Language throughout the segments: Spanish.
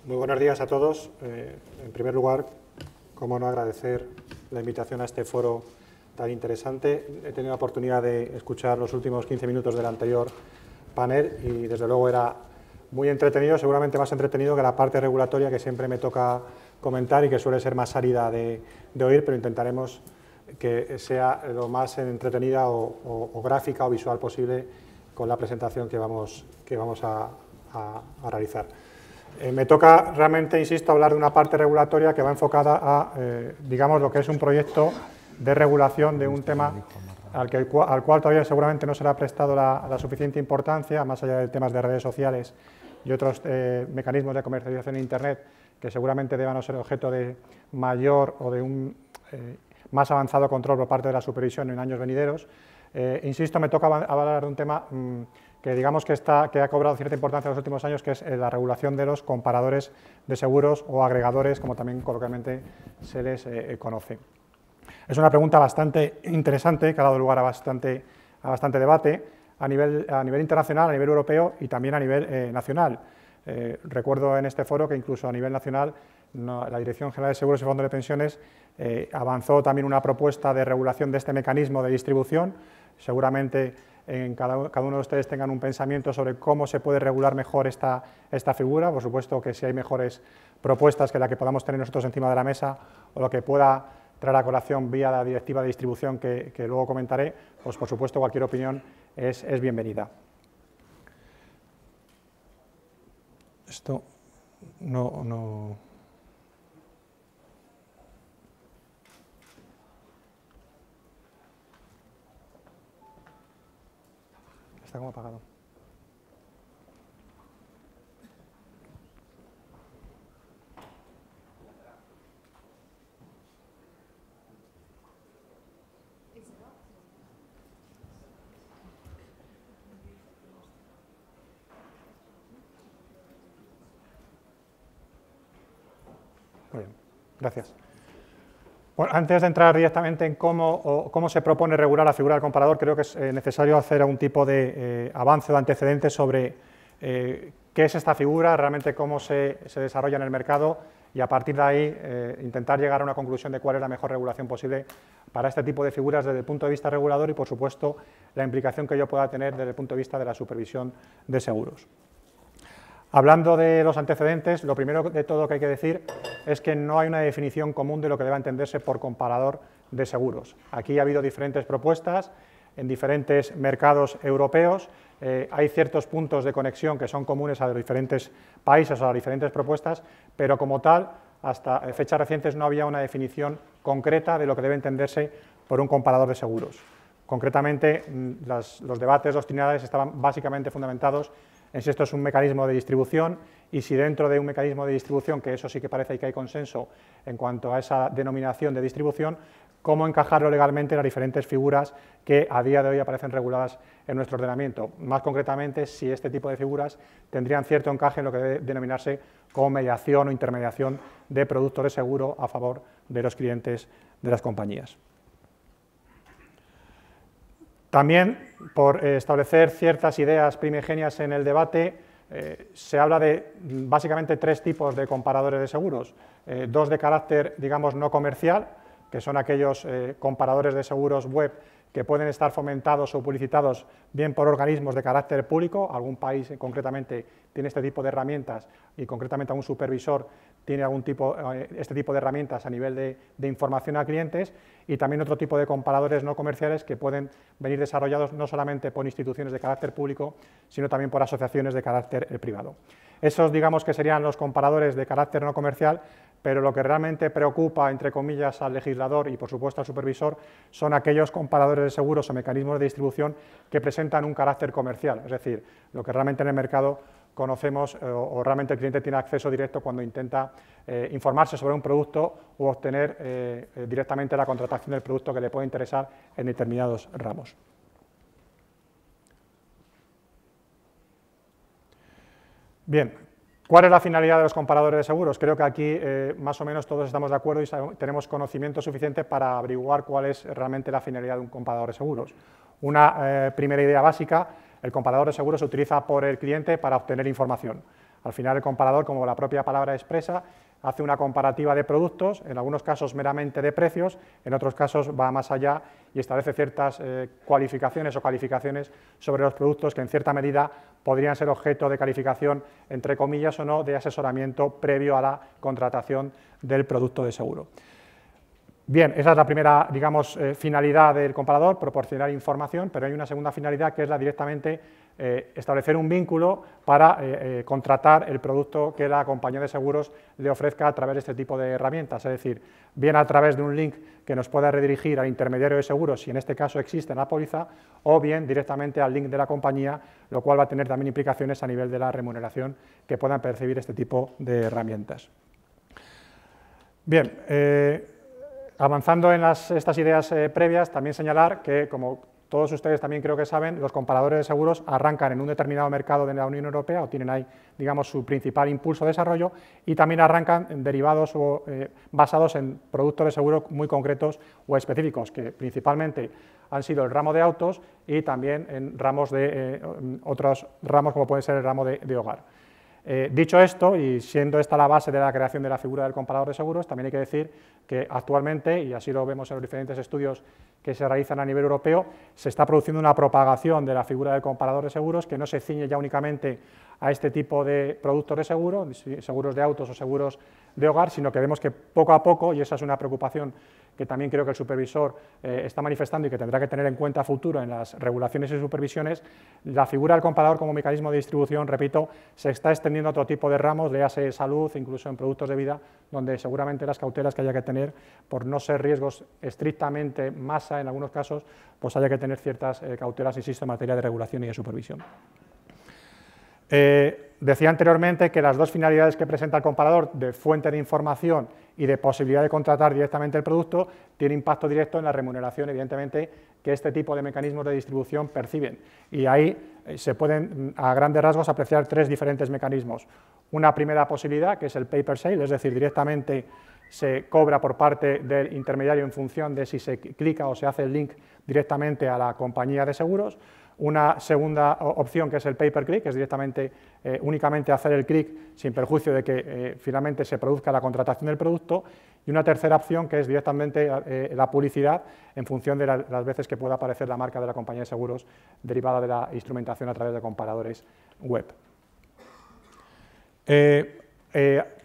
Muy buenos días a todos. En primer lugar, cómo no agradecer la invitación a este foro tan interesante. He tenido la oportunidad de escuchar los últimos 15 minutos del anterior panel y desde luego era muy entretenido, seguramente más entretenido que la parte regulatoria que siempre me toca comentar y que suele ser más árida de oír, pero intentaremos que sea lo más entretenida o gráfica o visual posible con la presentación que vamos a realizar. Me toca realmente, insisto, hablar de una parte regulatoria que va enfocada a, digamos, lo que es un proyecto de regulación de un tema al cual todavía seguramente no se le ha prestado la suficiente importancia, más allá de temas de redes sociales y otros mecanismos de comercialización en Internet, que seguramente deban ser objeto de mayor o de un más avanzado control por parte de la supervisión en años venideros. Insisto, me toca hablar de un tema que digamos que ha cobrado cierta importancia en los últimos años, que es la regulación de los comparadores de seguros o agregadores, como también coloquialmente se les conoce. Es una pregunta bastante interesante, que ha dado lugar a bastante debate a nivel internacional, a nivel europeo y también a nivel nacional. Recuerdo en este foro que incluso a nivel nacional la Dirección General de Seguros y Fondos de Pensiones avanzó también una propuesta de regulación de este mecanismo de distribución. Seguramente cada uno de ustedes tengan un pensamiento sobre cómo se puede regular mejor esta figura. Por supuesto que si hay mejores propuestas que la que podamos tener nosotros encima de la mesa o lo que pueda traer a colación vía la directiva de distribución que luego comentaré, pues por supuesto cualquier opinión es bienvenida. Esto no... Está como apagado. Muy bien, gracias. Bueno, antes de entrar directamente en cómo se propone regular la figura del comparador, creo que es necesario hacer algún tipo de avance o antecedentes sobre qué es esta figura, realmente cómo se desarrolla en el mercado y a partir de ahí intentar llegar a una conclusión de cuál es la mejor regulación posible para este tipo de figuras desde el punto de vista regulador y, por supuesto, la implicación que ello pueda tener desde el punto de vista de la supervisión de seguros. Hablando de los antecedentes, lo primero de todo que hay que decir es que no hay una definición común de lo que deba entenderse por comparador de seguros. Aquí ha habido diferentes propuestas en diferentes mercados europeos, hay ciertos puntos de conexión que son comunes a los diferentes países o a las diferentes propuestas, pero como tal, hasta fechas recientes no había una definición concreta de lo que debe entenderse por un comparador de seguros. Concretamente, los debates doctrinales estaban básicamente fundamentados en si esto es un mecanismo de distribución y si dentro de un mecanismo de distribución, que eso sí que parece que hay consenso en cuanto a esa denominación de distribución, cómo encajarlo legalmente en las diferentes figuras que a día de hoy aparecen reguladas en nuestro ordenamiento. Más concretamente, si este tipo de figuras tendrían cierto encaje en lo que debe denominarse como mediación o intermediación de productos de seguro a favor de los clientes de las compañías. También, por establecer ciertas ideas primigenias en el debate, se habla de básicamente tres tipos de comparadores de seguros. Dos de carácter, digamos, no comercial, que son aquellos comparadores de seguros web que pueden estar fomentados o publicitados bien por organismos de carácter público, algún país concretamente tiene este tipo de herramientas y concretamente algún supervisor tiene este tipo de herramientas a nivel de información a clientes, y también otro tipo de comparadores no comerciales que pueden venir desarrollados no solamente por instituciones de carácter público, sino también por asociaciones de carácter privado. Esos, digamos, que serían los comparadores de carácter no comercial, pero lo que realmente preocupa, entre comillas, al legislador y, por supuesto, al supervisor, son aquellos comparadores de seguros o mecanismos de distribución que presentan un carácter comercial, es decir, lo que realmente en el mercado conocemos o realmente el cliente tiene acceso directo cuando intenta informarse sobre un producto o obtener directamente la contratación del producto que le puede interesar en determinados ramos. Bien, ¿cuál es la finalidad de los comparadores de seguros? Creo que aquí más o menos todos estamos de acuerdo y tenemos conocimiento suficiente para averiguar cuál es realmente la finalidad de un comparador de seguros. Una primera idea básica: el comparador de seguros se utiliza por el cliente para obtener información. Al final el comparador, como la propia palabra expresa, hace una comparativa de productos, en algunos casos meramente de precios, en otros casos va más allá y establece ciertas cualificaciones o calificaciones sobre los productos que en cierta medida podrían ser objeto de calificación, entre comillas o no, de asesoramiento previo a la contratación del producto de seguro. Bien, esa es la primera, digamos, finalidad del comparador, proporcionar información, pero hay una segunda finalidad que es la directamente establecer un vínculo para contratar el producto que la compañía de seguros le ofrezca a través de este tipo de herramientas, es decir, bien a través de un link que nos pueda redirigir al intermediario de seguros, si en este caso existe en la póliza, o bien directamente al link de la compañía, lo cual va a tener también implicaciones a nivel de la remuneración que puedan percibir este tipo de herramientas. Bien, avanzando en estas ideas previas, también señalar que, como todos ustedes también creo que saben, los comparadores de seguros arrancan en un determinado mercado de la Unión Europea o tienen ahí, digamos, su principal impulso de desarrollo y también arrancan derivados o basados en productos de seguro muy concretos o específicos, que principalmente han sido el ramo de autos y también en ramos de otros ramos como puede ser el ramo de hogar. Dicho esto, y siendo esta la base de la creación de la figura del comparador de seguros, también hay que decir que actualmente, y así lo vemos en los diferentes estudios que se realizan a nivel europeo, se está produciendo una propagación de la figura del comparador de seguros que no se ciñe ya únicamente a este tipo de productos de seguro, seguros de autos o seguros de hogar, sino que vemos que poco a poco, y esa es una preocupación que también creo que el supervisor está manifestando y que tendrá que tener en cuenta a futuro en las regulaciones y supervisiones, la figura del comparador como mecanismo de distribución, repito, se está extendiendo a otro tipo de ramos, léase salud, incluso en productos de vida, donde seguramente las cautelas que haya que tener, por no ser riesgos estrictamente masa en algunos casos, pues haya que tener ciertas cautelas, insisto, en materia de regulación y de supervisión. Decía anteriormente que las dos finalidades que presenta el comparador de fuente de información y de posibilidad de contratar directamente el producto tiene impacto directo en la remuneración, evidentemente, que este tipo de mecanismos de distribución perciben. Y ahí se pueden, a grandes rasgos, apreciar tres diferentes mecanismos. Una primera posibilidad, que es el pay per sale, es decir, directamente se cobra por parte del intermediario en función de si se clica o se hace el link directamente a la compañía de seguros. Una segunda opción, que es el pay per click, que es directamente, únicamente hacer el clic sin perjuicio de que finalmente se produzca la contratación del producto. Y una tercera opción, que es directamente la publicidad en función de las veces que pueda aparecer la marca de la compañía de seguros derivada de la instrumentación a través de comparadores web.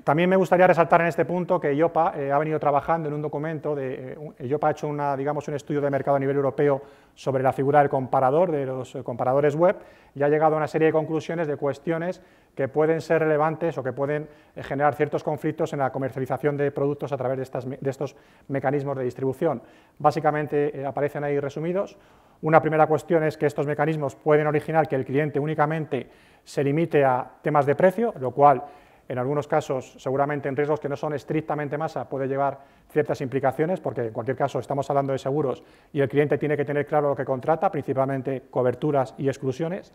También me gustaría resaltar en este punto que EIOPA ha venido trabajando en un documento, EIOPA ha hecho digamos, un estudio de mercado a nivel europeo sobre la figura del comparador, de los comparadores web, y ha llegado a una serie de conclusiones de cuestiones que pueden ser relevantes o que pueden generar ciertos conflictos en la comercialización de productos a través de estos mecanismos de distribución. Básicamente aparecen ahí resumidos. Una primera cuestión es que estos mecanismos pueden originar que el cliente únicamente se limite a temas de precio, lo cual en algunos casos, seguramente en riesgos que no son estrictamente masa, puede llevar ciertas implicaciones, porque en cualquier caso estamos hablando de seguros y el cliente tiene que tener claro lo que contrata, principalmente coberturas y exclusiones.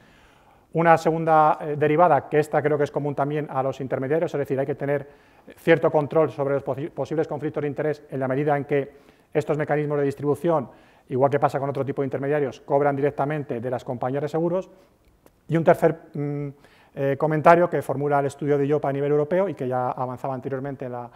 Una segunda derivada, que esta creo que es común también a los intermediarios, es decir, hay que tener cierto control sobre los posibles conflictos de interés en la medida en que estos mecanismos de distribución, igual que pasa con otro tipo de intermediarios, cobran directamente de las compañías de seguros. Y un tercer comentario que formula el estudio de EIOPA a nivel europeo y que ya avanzaba anteriormente en la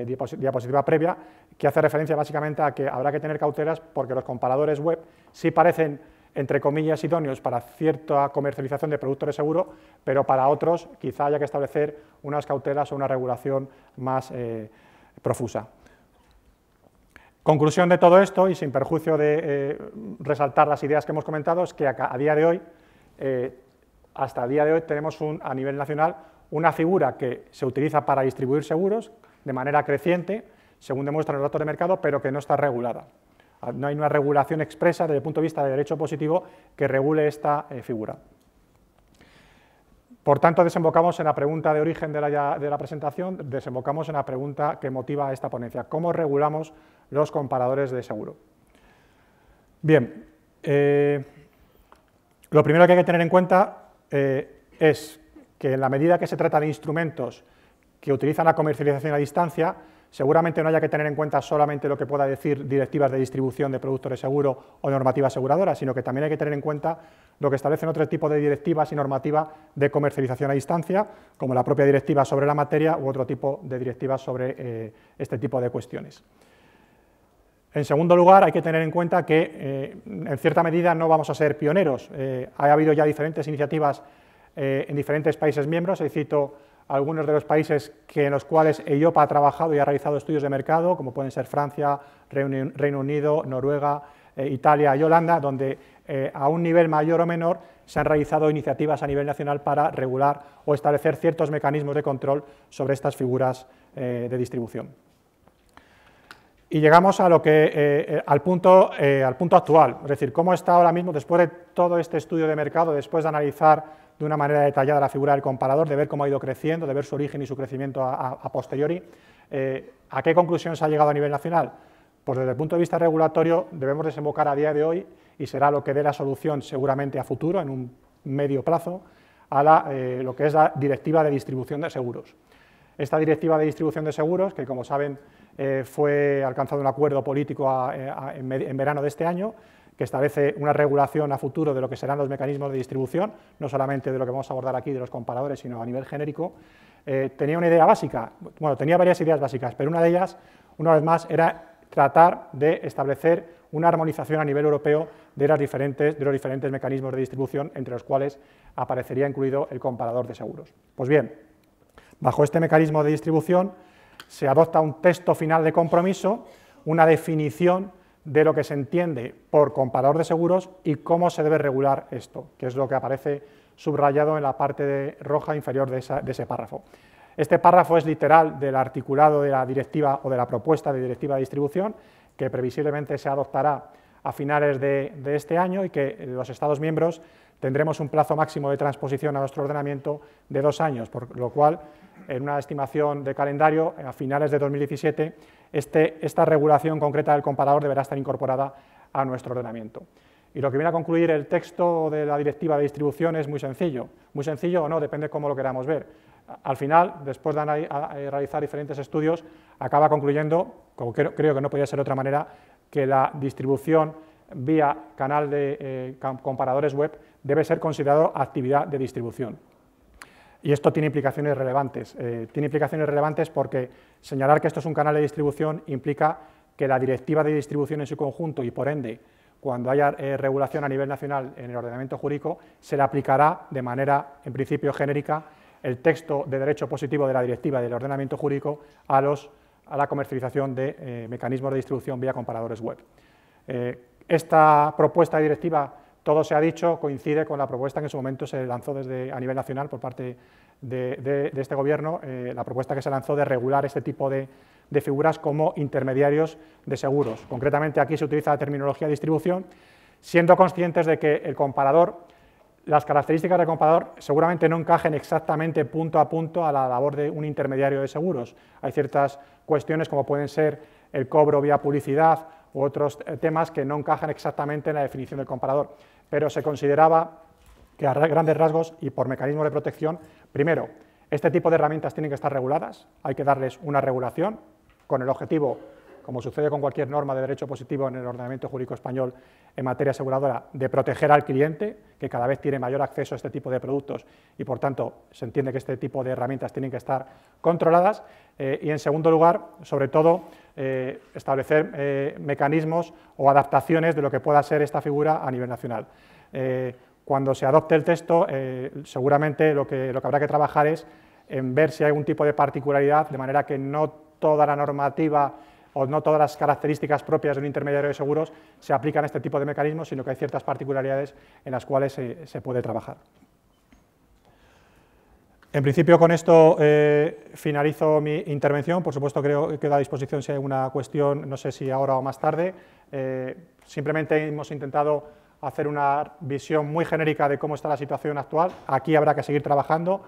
diapositiva previa, que hace referencia básicamente a que habrá que tener cautelas porque los comparadores web sí parecen, entre comillas, idóneos para cierta comercialización de productos de seguro, pero para otros quizá haya que establecer unas cautelas o una regulación más profusa. Conclusión de todo esto, y sin perjuicio de resaltar las ideas que hemos comentado, es que a día de hoy, hasta el día de hoy tenemos a nivel nacional una figura que se utiliza para distribuir seguros de manera creciente, según demuestran los datos de mercado, pero que no está regulada. No hay una regulación expresa desde el punto de vista de derecho positivo que regule esta figura. Por tanto, desembocamos en la pregunta de origen de la presentación, desembocamos en la pregunta que motiva esta ponencia: ¿cómo regulamos los comparadores de seguro? Bien, lo primero que hay que tener en cuenta es que en la medida que se trata de instrumentos que utilizan la comercialización a distancia, seguramente no haya que tener en cuenta solamente lo que pueda decir directivas de distribución de productos de seguro o normativa aseguradora, sino que también hay que tener en cuenta lo que establecen otro tipo de directivas y normativa de comercialización a distancia, como la propia directiva sobre la materia u otro tipo de directivas sobre este tipo de cuestiones. En segundo lugar, hay que tener en cuenta que, en cierta medida, no vamos a ser pioneros. Ha habido ya diferentes iniciativas en diferentes países miembros. Cito algunos de los países en los cuales EIOPA ha trabajado y ha realizado estudios de mercado, como pueden ser Francia, Reino Unido, Noruega, Italia y Holanda, donde a un nivel mayor o menor se han realizado iniciativas a nivel nacional para regular o establecer ciertos mecanismos de control sobre estas figuras de distribución. Y llegamos a al punto actual, es decir, cómo está ahora mismo, después de todo este estudio de mercado, después de analizar de una manera detallada la figura del comparador, de ver cómo ha ido creciendo, de ver su origen y su crecimiento a posteriori, ¿a qué conclusión se ha llegado a nivel nacional? Pues desde el punto de vista regulatorio debemos desembocar a día de hoy, y será lo que dé la solución seguramente a futuro, en un medio plazo, a lo que es la Directiva de Distribución de Seguros. Esta Directiva de Distribución de Seguros, que como saben fue alcanzado un acuerdo político en verano de este año, que establece una regulación a futuro de lo que serán los mecanismos de distribución, no solamente de lo que vamos a abordar aquí de los comparadores, sino a nivel genérico, tenía una idea básica, bueno, tenía varias ideas básicas, pero una de ellas, una vez más, era tratar de establecer una armonización a nivel europeo de los diferentes mecanismos de distribución, entre los cuales aparecería incluido el comparador de seguros. Pues bien, bajo este mecanismo de distribución se adopta un texto final de compromiso, una definición de lo que se entiende por comparador de seguros y cómo se debe regular esto, que es lo que aparece subrayado en la parte roja inferior de ese párrafo. Este párrafo es literal del articulado de la directiva o de la propuesta de directiva de distribución, que previsiblemente se adoptará a finales de este año y que los Estados miembros tendremos un plazo máximo de transposición a nuestro ordenamiento de 2 años, por lo cual, en una estimación de calendario, a finales de 2017, esta regulación concreta del comparador deberá estar incorporada a nuestro ordenamiento. Y lo que viene a concluir el texto de la directiva de distribución es muy sencillo o no, depende cómo lo queramos ver. Al final, después de realizar diferentes estudios, acaba concluyendo, como creo que no podía ser de otra manera, que la distribución vía canal de comparadores web debe ser considerado actividad de distribución. Y esto tiene implicaciones relevantes. Tiene implicaciones relevantes porque señalar que esto es un canal de distribución implica que la directiva de distribución en su conjunto y, por ende, cuando haya regulación a nivel nacional en el ordenamiento jurídico, se le aplicará de manera, en principio, genérica el texto de derecho positivo de la directiva del ordenamiento jurídico a la comercialización de mecanismos de distribución vía comparadores web. Esta propuesta de directiva, todo se ha dicho, coincide con la propuesta que en su momento se lanzó a nivel nacional por parte de este Gobierno, la propuesta que se lanzó de regular este tipo de figuras como intermediarios de seguros. Concretamente, aquí se utiliza la terminología de distribución, siendo conscientes de que el comparador, las características del comparador seguramente no encajen exactamente punto a punto a la labor de un intermediario de seguros. Hay ciertas cuestiones como pueden ser el cobro vía publicidad u otros temas que no encajan exactamente en la definición del comparador, pero se consideraba que a grandes rasgos y por mecanismos de protección, primero, este tipo de herramientas tienen que estar reguladas, hay que darles una regulación con el objetivo, como sucede con cualquier norma de derecho positivo en el ordenamiento jurídico español en materia aseguradora, de proteger al cliente, que cada vez tiene mayor acceso a este tipo de productos y, por tanto, se entiende que este tipo de herramientas tienen que estar controladas. Y, en segundo lugar, sobre todo, establecer mecanismos o adaptaciones de lo que pueda ser esta figura a nivel nacional. Cuando se adopte el texto, seguramente lo que habrá que trabajar es en ver si hay algún tipo de particularidad, de manera que no toda la normativa o no todas las características propias de un intermediario de seguros se aplican a este tipo de mecanismos, sino que hay ciertas particularidades en las cuales se puede trabajar. En principio, con esto finalizo mi intervención. Por supuesto, creo que quedo a disposición si hay alguna cuestión, no sé si ahora o más tarde. Simplemente hemos intentado hacer una visión muy genérica de cómo está la situación actual. Aquí habrá que seguir trabajando.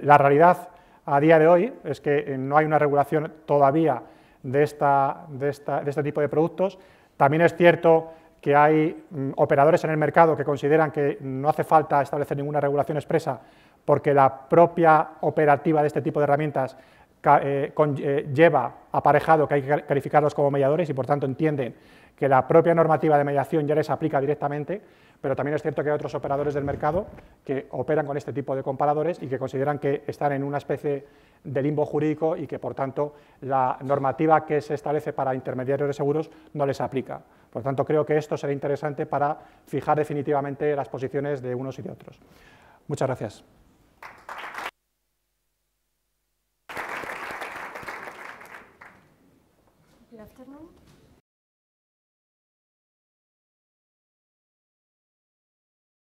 La realidad a día de hoy es que no hay una regulación todavía de este tipo de productos. También es cierto que hay operadores en el mercado que consideran que no hace falta establecer ninguna regulación expresa porque la propia operativa de este tipo de herramientas lleva aparejado que hay que calificarlos como mediadores y, por tanto, entienden que la propia normativa de mediación ya les aplica directamente, pero también es cierto que hay otros operadores del mercado que operan con este tipo de comparadores y que consideran que están en una especie de limbo jurídico y que, por tanto, la normativa que se establece para intermediarios de seguros no les aplica. Por tanto, creo que esto será interesante para fijar definitivamente las posiciones de unos y de otros. Muchas gracias. Good afternoon.